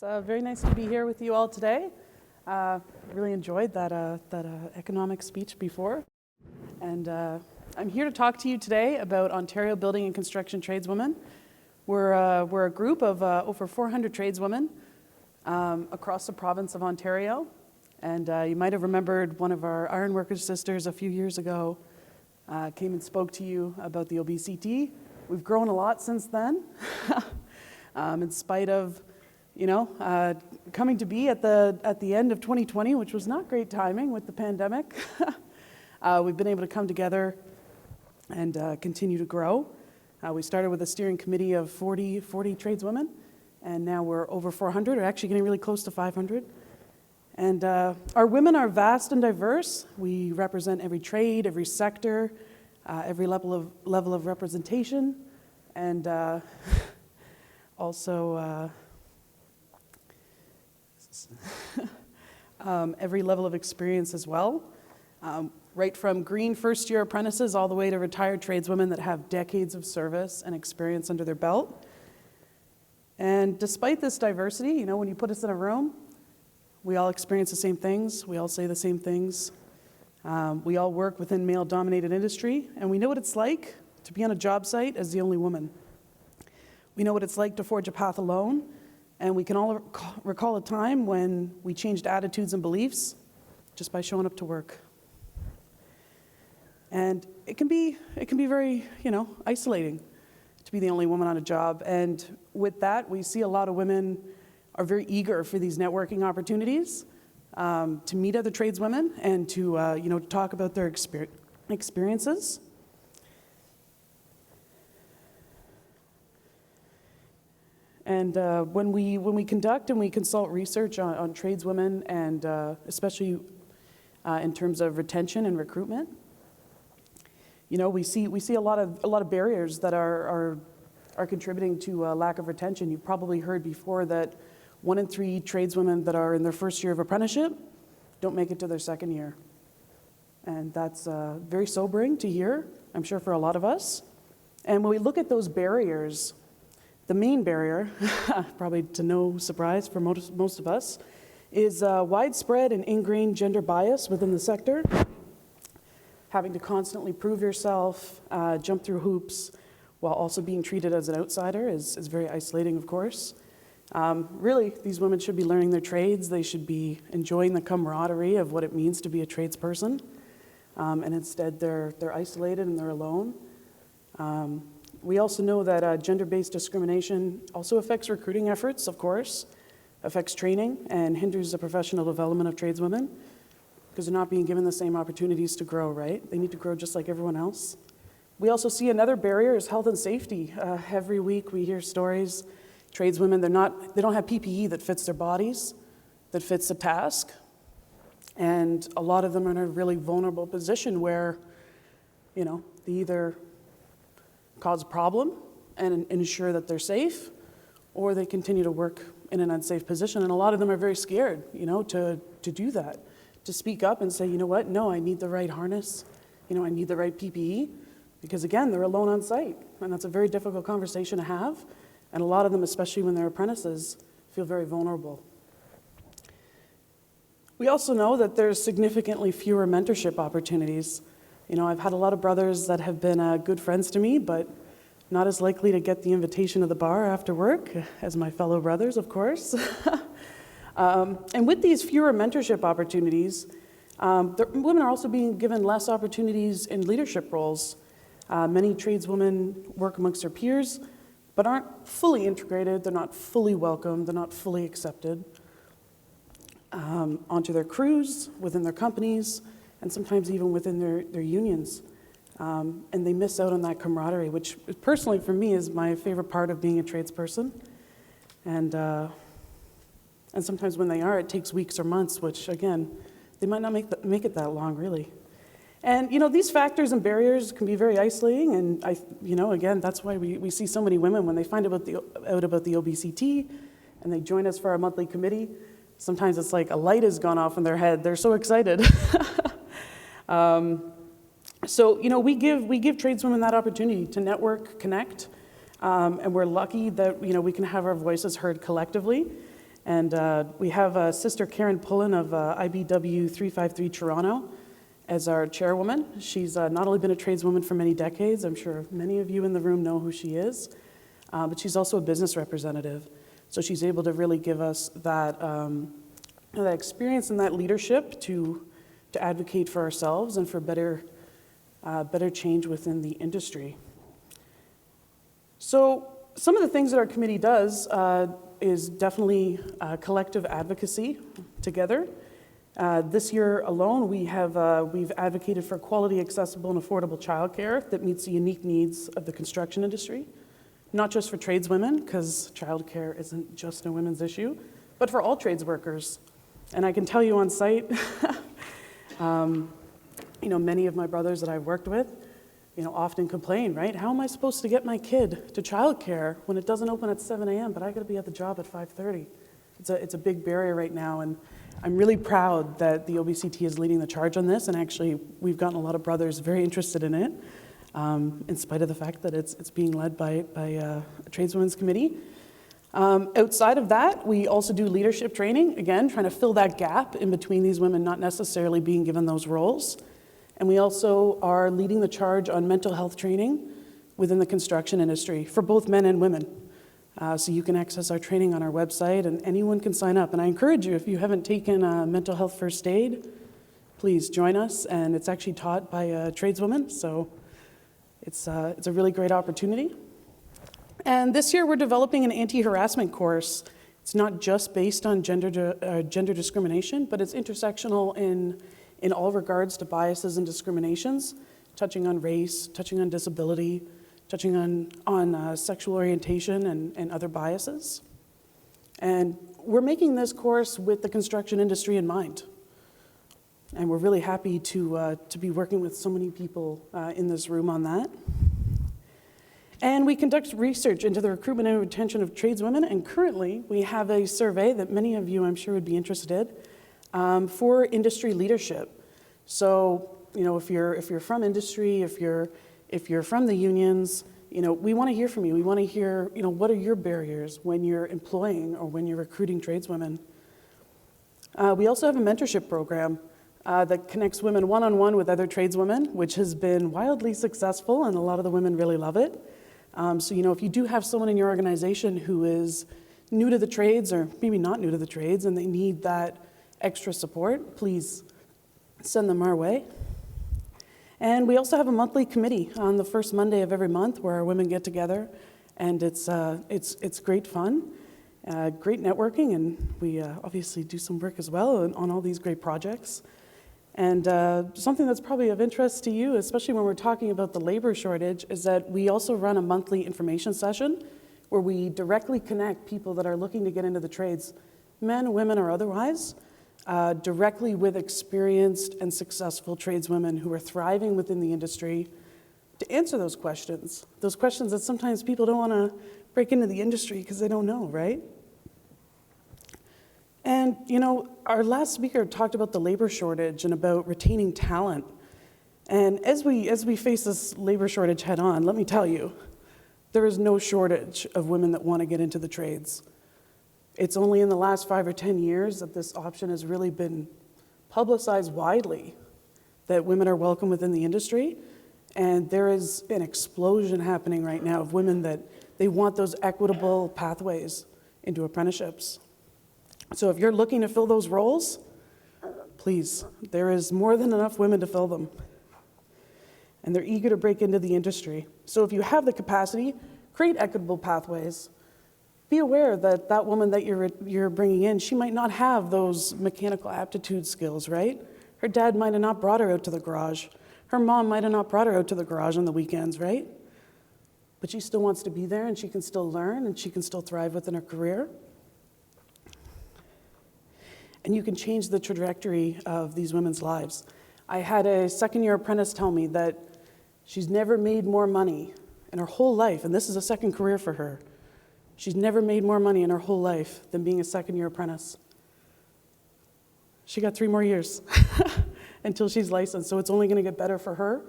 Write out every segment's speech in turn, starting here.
It's very nice to be here with you all today. Really enjoyed that economic speech before. And I'm here to talk to you today about Ontario Building and Construction Tradeswomen. We're a group of over 400 tradeswomen across the province of Ontario. And you might have remembered one of our ironworkers sisters a few years ago came and spoke to you about the OBCT. We've grown a lot since then, in spite of, coming to be at the end of 2020, which was not great timing with the pandemic. We've been able to come together and continue to grow. We started with a steering committee of 40 tradeswomen, and now we're over 400, or actually getting really close to 500. And our women are vast and diverse. We represent every trade, every sector, every level of representation, and also every level of experience as well. Right from green first-year apprentices all the way to retired tradeswomen that have decades of service and experience under their belt. And despite this diversity, when you put us in a room, we all experience the same things, we all say the same things. We all work within male-dominated industry, and we know what it's like to be on a job site as the only woman. We know what it's like to forge a path alone, and we can all recall a time when we changed attitudes and beliefs just by showing up to work. And it can be very, isolating to be the only woman on a job. And with that, we see a lot of women are very eager for these networking opportunities, to meet other tradeswomen and to talk about their experiences. And when we conduct and we consult research on tradeswomen, and especially in terms of retention and recruitment, we see a lot of barriers that are contributing to a lack of retention. You've probably heard before that 1 in 3 tradeswomen that are in their first year of apprenticeship don't make it to their second year. And that's very sobering to hear, I'm sure, for a lot of us. And when we look at those barriers, the main barrier, probably to no surprise for most of us, is widespread and ingrained gender bias within the sector. Having to constantly prove yourself, jump through hoops, while also being treated as an outsider is very isolating, of course. Really, these women should be learning their trades. They should be enjoying the camaraderie of what it means to be a tradesperson. And instead, they're isolated and they're alone. We also know that gender-based discrimination also affects recruiting efforts, of course, affects training, and hinders the professional development of tradeswomen because they're not being given the same opportunities to grow, right? They need to grow just like everyone else. We also see another barrier is health and safety. Every week we hear stories, tradeswomen, they don't have PPE that fits their bodies, that fits the task, and a lot of them are in a really vulnerable position where, they either cause a problem and ensure that they're safe, or they continue to work in an unsafe position. And a lot of them are very scared, to do that, to speak up and say, no, I need the right harness, I need the right PPE, because again, they're alone on site, and that's a very difficult conversation to have. And a lot of them, especially when they're apprentices, feel very vulnerable. We also know that there's significantly fewer mentorship opportunities. I've had a lot of brothers that have been good friends to me, but not as likely to get the invitation to the bar after work as my fellow brothers, of course. And with these fewer mentorship opportunities, women are also being given less opportunities in leadership roles. Many tradeswomen work amongst their peers, but aren't fully integrated, they're not fully welcomed, they're not fully accepted onto their crews, within their companies, and sometimes even within their unions. And they miss out on that camaraderie, which personally for me is my favorite part of being a tradesperson. And sometimes when they are, it takes weeks or months, which again, they might not make it that long, really. And these factors and barriers can be very isolating, and again, that's why we see so many women when they find out about the OBCT and they join us for our monthly committee. Sometimes it's like a light has gone off in their head. They're so excited. So we give tradeswomen that opportunity to network, connect, and we're lucky that we can have our voices heard collectively. And we have Sister Karen Pullen of IBW 353 Toronto as our chairwoman. She's not only been a tradeswoman for many decades, I'm sure many of you in the room know who she is, but she's also a business representative. So she's able to really give us that, that experience and that leadership to advocate for ourselves and for better change within the industry. So some of the things that our committee does is definitely collective advocacy together. This year alone, we've advocated for quality, accessible, and affordable childcare that meets the unique needs of the construction industry, not just for tradeswomen, because childcare isn't just a women's issue, but for all trades workers. And I can tell you on site, many of my brothers that I've worked with, often complain, right? How am I supposed to get my kid to childcare when it doesn't open at 7 a.m., but I gotta be at the job at 5:30? It's a big barrier right now, and I'm really proud that the OBCT is leading the charge on this, and actually we've gotten a lot of brothers very interested in it, in spite of the fact that it's being led by a tradeswomen's committee. Outside of that, we also do leadership training, again, trying to fill that gap in between these women not necessarily being given those roles. And we also are leading the charge on mental health training within the construction industry for both men and women. So you can access our training on our website, and anyone can sign up. And I encourage you, if you haven't taken mental health first aid, please join us. And it's actually taught by a tradeswoman, so it's a really great opportunity. And this year we're developing an anti-harassment course. It's not just based on gender discrimination, but it's intersectional in all regards to biases and discriminations, touching on race, touching on disability, touching on sexual orientation and other biases. And we're making this course with the construction industry in mind. And we're really happy to be working with so many people in this room on that. And we conduct research into the recruitment and retention of tradeswomen, and currently we have a survey that many of you I'm sure would be interested in for industry leadership. So, if you're from industry, if you're from the unions, we want to hear from you. We want to hear, what are your barriers when you're employing or when you're recruiting tradeswomen? We also have a mentorship program that connects women one-on-one with other tradeswomen, which has been wildly successful, and a lot of the women really love it. So, if you do have someone in your organization who is new to the trades or maybe not new to the trades and they need that extra support, please send them our way. And we also have a monthly committee on the first Monday of every month where our women get together, and it's great fun, great networking, and we obviously do some work as well on all these great projects. And something that's probably of interest to you, especially when we're talking about the labor shortage, is that we also run a monthly information session where we directly connect people that are looking to get into the trades, men, women, or otherwise, directly with experienced and successful tradeswomen who are thriving within the industry to answer those questions that sometimes people don't want to break into the industry because they don't know, right? And, our last speaker talked about the labor shortage and about retaining talent. And as we face this labor shortage head on, let me tell you, there is no shortage of women that want to get into the trades. It's only in the last 5 or 10 years that this option has really been publicized widely, that women are welcome within the industry. And there is an explosion happening right now of women that they want those equitable pathways into apprenticeships. So if you're looking to fill those roles, please, there is more than enough women to fill them. And they're eager to break into the industry. So if you have the capacity, create equitable pathways. Be aware that that woman that you're bringing in, she might not have those mechanical aptitude skills, right? Her dad might have not brought her out to the garage. Her mom might have not brought her out to the garage on the weekends, right? But she still wants to be there, and she can still learn, and she can still thrive within her career. And you can change the trajectory of these women's lives. I had a second-year apprentice tell me that she's never made more money in her whole life, and this is a second career for her. She's never made more money in her whole life than being a second-year apprentice. She got 3 more years until she's licensed, so it's only going to get better for her.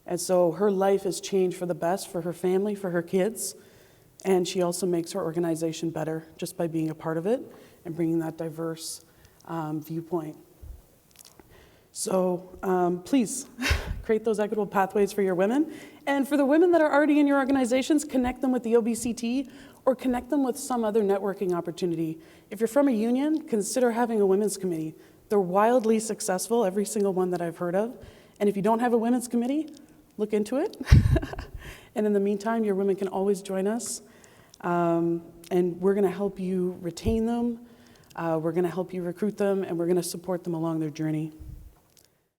And so her life has changed for the best, for her family, for her kids, and she also makes her organization better just by being a part of it. and bringing that diverse viewpoint. So please create those equitable pathways for your women. And for the women that are already in your organizations, connect them with the OBCT or connect them with some other networking opportunity. If you're from a union, consider having a women's committee. They're wildly successful, every single one that I've heard of. And if you don't have a women's committee, look into it. And in the meantime, your women can always join us. And we're gonna help you retain them. We're gonna help you recruit them, and we're gonna support them along their journey.